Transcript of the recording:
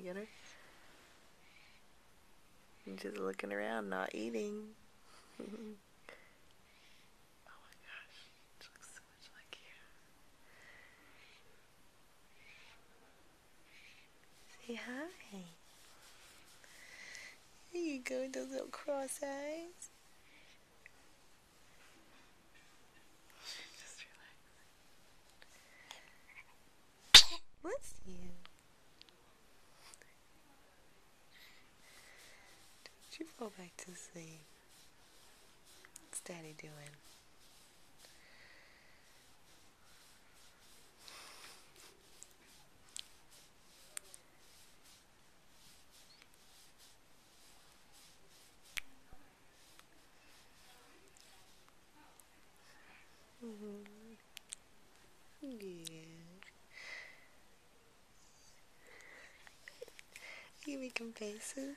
get her? You're just looking around, not eating. Oh my gosh, she looks so much like you. Say hi. There you go with those little cross eyes. Just relax. What's you? Don't you fall back to sleep. What's Daddy doing? Yeah. You making faces?